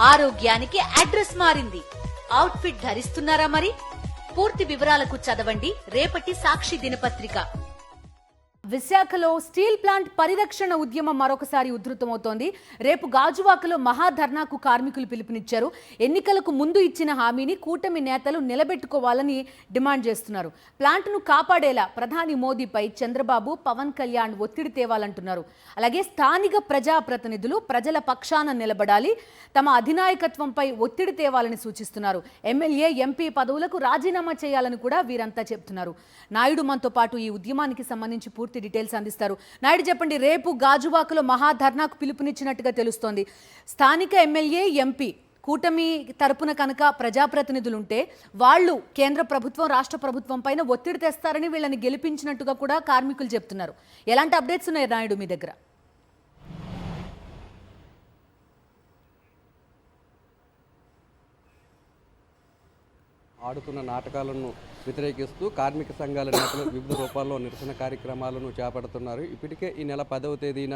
ఆరోగ్యానికి అడ్రస్ మారింది. అవుట్ఫిట్ ధరిస్తున్నారా మరి? పూర్తి వివరాలకు చదవండి రేపటి సాక్షి దినపత్రిక. విశాఖలో స్టీల్ ప్లాంట్ పరిరక్షణ ఉద్యమం మరొకసారి ఉధృతమవుతోంది. రేపు గాజువాకలో మహాధర్నాకు కార్మికులు పిలుపునిచ్చారు. ఎన్నికలకు ముందు ఇచ్చిన హామీని కూటమి నేతలు నిలబెట్టుకోవాలని డిమాండ్ చేస్తున్నారు. ప్లాంట్ను కాపాడేలా ప్రధాని మోదీపై చంద్రబాబు, పవన్ కళ్యాణ్ ఒత్తిడి తేవాలంటున్నారు. అలాగే స్థానిక ప్రజాప్రతినిధులు ప్రజల పక్షాన నిలబడాలి, తమ అధినాయకత్వంపై ఒత్తిడి తేవాలని సూచిస్తున్నారు. ఎమ్మెల్యే, ఎంపీ పదవులకు రాజీనామా చేయాలని కూడా వీరంతా చెబుతున్నారు. నాయుడు మనతో పాటు ఈ ఉద్యమానికి సంబంధించి పూర్తి డీటెయిల్స్ అందిస్తారు. నాయుడు, చెప్పండి, రేపు గాజువాకలో మహాధర్నాకు పిలుపునిచ్చినట్టుగా తెలుస్తోంది. స్థానిక ఎమ్మెల్యే, ఎంపీ కూటమి తరపున కనుక ప్రజాప్రతినిధులుంటే వాళ్ళు కేంద్ర ప్రభుత్వం, రాష్ట్ర ప్రభుత్వం పైన ఒత్తిడి తెస్తారని, వీళ్ళని గెలిపించినట్టుగా కూడా కార్మికులు చెప్తున్నారు. ఎలాంటి అప్డేట్స్ ఉన్నాయి నాయుడు మీ దగ్గర? ఆడుతున్న నాటకాలను వ్యతిరేకిస్తూ కార్మిక సంఘాల నేతలు వివిధ రూపాల్లో నిరసన కార్యక్రమాలను చేపడుతున్నారు. ఇప్పటికే ఈ నెల 10వ తేదీన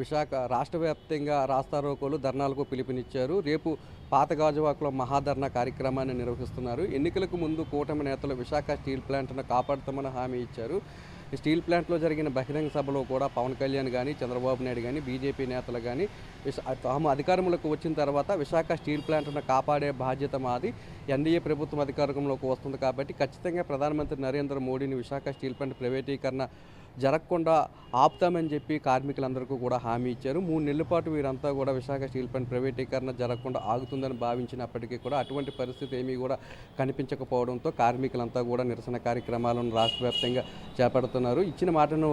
విశాఖ రాష్ట్ర వ్యాప్తంగా రాస్తారోకోలు, ధర్నాలకు పిలుపునిచ్చారు. రేపు పాత గాజువాకలో మహాధర్నా కార్యక్రమాన్ని నిర్వహిస్తున్నారు. ఎన్నికలకు ముందు కూటమి నేతలు విశాఖ స్టీల్ ప్లాంట్ను కాపాడుతామని హామీ ఇచ్చారు. స్టీల్ ప్లాంట్లో జరిగిన బహిరంగ సభలో కూడా పవన్ కళ్యాణ్ కానీ, చంద్రబాబు నాయుడు కానీ, బీజేపీ నేతలు కానీ తాము అధికారంలోకి వచ్చిన తర్వాత విశాఖ స్టీల్ ప్లాంట్ను కాపాడే బాధ్యత మాది, ఎన్డీఏ ప్రభుత్వం అధికారంలోకి వస్తుంది కాబట్టి ఖచ్చితంగా ప్రధానమంత్రి నరేంద్ర మోడీని విశాఖ స్టీల్ ప్లాంట్ ప్రైవేటీకరణ జరగకుండా ఆపుతామని చెప్పి కార్మికులందరికీ కూడా హామీ ఇచ్చారు. 3 నెలల పాటు వీరంతా కూడా విశాఖ స్టీల్ ప్లాంట్ ప్రైవేటీకరణ జరగకుండా ఆగుతుందని భావించినప్పటికీ కూడా అటువంటి పరిస్థితి ఏమీ కూడా కనిపించకపోవడంతో కార్మికులంతా కూడా నిరసన కార్యక్రమాలను రాష్ట్ర వ్యాప్తంగా చేపడుతున్నారు. ఇచ్చిన మాటను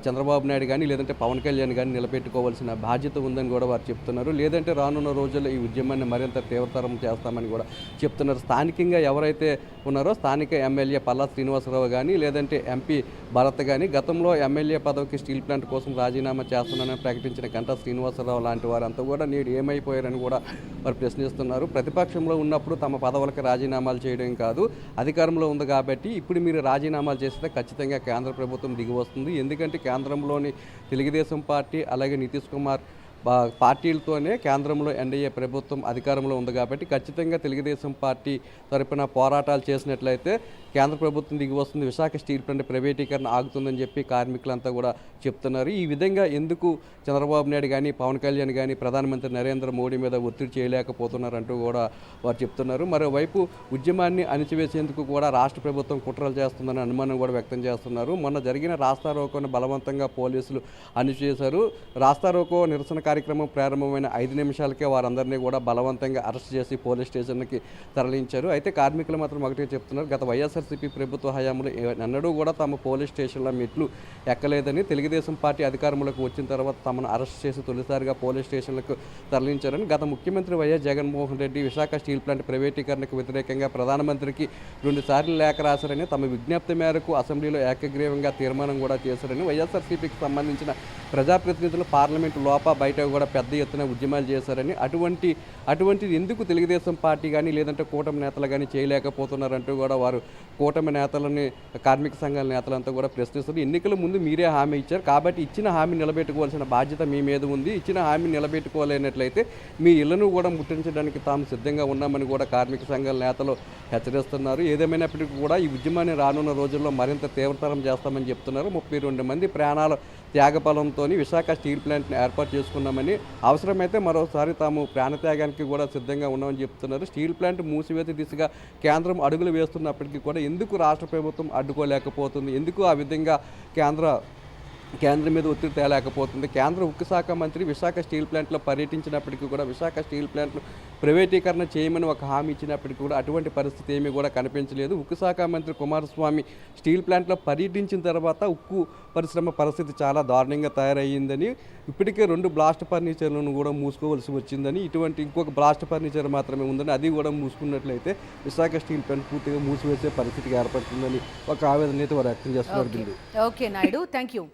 చంద్రబాబు నాయుడు కానీ, లేదంటే పవన్ కళ్యాణ్ కానీ నిలబెట్టుకోవాల్సిన బాధ్యత ఉందని కూడా వారు చెప్తున్నారు. లేదంటే రానున్న రోజుల్లో ఈ ఉద్యమాన్ని మరింత తీవ్రతరం చేస్తామని కూడా చెప్తున్నారు. స్థానికంగా ఎవరైతే ఉన్నారో స్థానిక ఎమ్మెల్యే పల్లా శ్రీనివాసరావు కానీ, లేదంటే ఎంపీ భరత్ కానీ గతంలో ఎమ్మెల్యే పదవికి స్టీల్ ప్లాంట్ కోసం రాజీనామా చేస్తున్నానని ప్రకటించిన గంటా శ్రీనివాసరావు లాంటి వారంతా కూడా నేడు ఏమైపోయారని కూడా వారు ప్రశ్నిస్తున్నారు. ప్రతిపక్షంలో ఉన్నప్పుడు తమ పదవులకు రాజీనామాలు చేయడం కాదు, అధికారంలో ఉంది కాబట్టి ఇప్పుడు మీరు రాజీనామాలు చేస్తే ఖచ్చితంగా కేంద్ర ప్రభుత్వం దిగి వస్తుంది. ఎందుకంటే కేంద్రంలోని తెలుగుదేశం పార్టీ అలాగే నితీష్ కుమార్ పార్టీలతోనే కేంద్రంలో ఎన్డీఏ ప్రభుత్వం అధికారంలో ఉంది కాబట్టి ఖచ్చితంగా తెలుగుదేశం పార్టీ తరపున పోరాటాలు చేసినట్లయితే కేంద్ర ప్రభుత్వం దిగి వస్తుంది, విశాఖ స్టీల్ ప్లాంట్ ప్రైవేటీకరణ ఆగుతుందని చెప్పి కార్మికులంతా కూడా చెప్తున్నారు. ఈ విధంగా ఎందుకు చంద్రబాబు నాయుడు కానీ, పవన్ కళ్యాణ్ కానీ ప్రధానమంత్రి నరేంద్ర మోడీ మీద ఒత్తిడి చేయలేకపోతున్నారంటూ కూడా వారు చెప్తున్నారు. మరోవైపు ఉద్యమాన్ని అణిచివేసేందుకు కూడా రాష్ట్ర ప్రభుత్వం కుట్రలు చేస్తుందని అనుమానం కూడా వ్యక్తం చేస్తున్నారు. మొన్న జరిగిన రాస్తారోకోను బలవంతంగా పోలీసులు అణిచివేశారు. రాస్తారోకో నిరసన కార్యక్రమం ప్రారంభమైన 5 నిమిషాలకే వారందరినీ కూడా బలవంతంగా అరెస్ట్ చేసి పోలీస్ స్టేషన్కి తరలించారు. అయితే కార్మికులు మాత్రం ఒకటే చెప్తున్నారు, గత వైఎస్ఆర్సీపీ ప్రభుత్వ హయాంలో ఎన్నడూ కూడా తమ పోలీస్ స్టేషన్ల మెట్లు ఎక్కలేదని, తెలుగుదేశం పార్టీ అధికారంలోకి వచ్చిన తర్వాత తమను అరెస్ట్ చేసి తొలిసారిగా పోలీస్ స్టేషన్లకు తరలించారని, గత ముఖ్యమంత్రి YS Jaganmohan Reddy Visakha steel plant ప్రైవేటీకరణకు వ్యతిరేకంగా ప్రధానమంత్రికి 2 సార్లు లేఖ రాశారని, తమ విజ్ఞప్తి మేరకు అసెంబ్లీలో ఏకగ్రీవంగా తీర్మానం కూడా చేశారని, వైఎస్ఆర్సీపీకి సంబంధించిన ప్రజాప్రతినిధులు పార్లమెంటు లోపల బయట కూడా పెద్ద ఎత్తున ఉద్యమాలు చేశారని, అటువంటిది ఎందుకు తెలుగుదేశం పార్టీ కానీ లేదంటే కూటమి నేతలు కానీ చేయలేకపోతున్నారంటూ కూడా వారు కూటమి నేతలని, కార్మిక సంఘాల నేతలంతా కూడా ప్రశ్నిస్తారు. ఎన్నికల ముందు మీరే హామీ ఇచ్చారు కాబట్టి ఇచ్చిన హామీ నిలబెట్టుకోవాల్సిన బాధ్యత మీ మీద ఉంది. ఇచ్చిన హామీ నిలబెట్టుకోలేనట్లయితే మీ ఇళ్లను కూడా ముట్టించడానికి తాము సిద్ధంగా ఉన్నామని కూడా కార్మిక సంఘాల నేతలు హెచ్చరిస్తున్నారు. ఏదేమైనప్పటికీ కూడా ఈ ఉద్యమాన్ని రానున్న రోజుల్లో మరింత తీవ్రతరం చేస్తామని చెప్తున్నారు. 32 మంది ప్రాణాల త్యాగఫలంతో విశాఖ స్టీల్ ప్లాంట్ని ఏర్పాటు చేసుకున్నామని, అవసరమైతే మరోసారి తాము ప్రాణత్యాగానికి కూడా సిద్ధంగా ఉన్నామని చెప్తున్నారు. స్టీల్ ప్లాంట్ మూసివేత దిశగా కేంద్రం అడుగులు వేస్తున్నప్పటికీ కూడా ఎందుకు రాష్ట్ర ప్రభుత్వం అడ్డుకోలేకపోతుంది, ఎందుకు ఆ విధంగా కేంద్రం మీద ఒత్తిడి తేలేకపోతుంది? కేంద్ర ఉక్కు శాఖ మంత్రి విశాఖ స్టీల్ ప్లాంట్లో పర్యటించినప్పటికీ కూడా విశాఖ స్టీల్ ప్లాంట్ను ప్రైవేటీకరణ చేయమని ఒక హామీ ఇచ్చినప్పటికీ కూడా అటువంటి పరిస్థితి ఏమీ కూడా కనిపించలేదు. ఉక్కు శాఖ మంత్రి కుమారస్వామి స్టీల్ ప్లాంట్లో పర్యటించిన తర్వాత ఉక్కు పరిశ్రమ పరిస్థితి చాలా దారుణంగా తయారయ్యిందని, ఇప్పటికే 2 బ్లాస్ట్ ఫర్నిచర్లను కూడా మూసుకోవాల్సి వచ్చిందని, ఇటువంటి ఇంకొక బ్లాస్ట్ ఫర్నిచర్ మాత్రమే ఉందని, అది కూడా మూసుకున్నట్లయితే విశాఖ స్టీల్ ప్లాంట్ పూర్తిగా మూసివేసే పరిస్థితికి ఏర్పడుతుందని ఒక ఆవేదన అయితే వారు వ్యక్తం చేస్తున్నారు. Okay Naidu, thank you.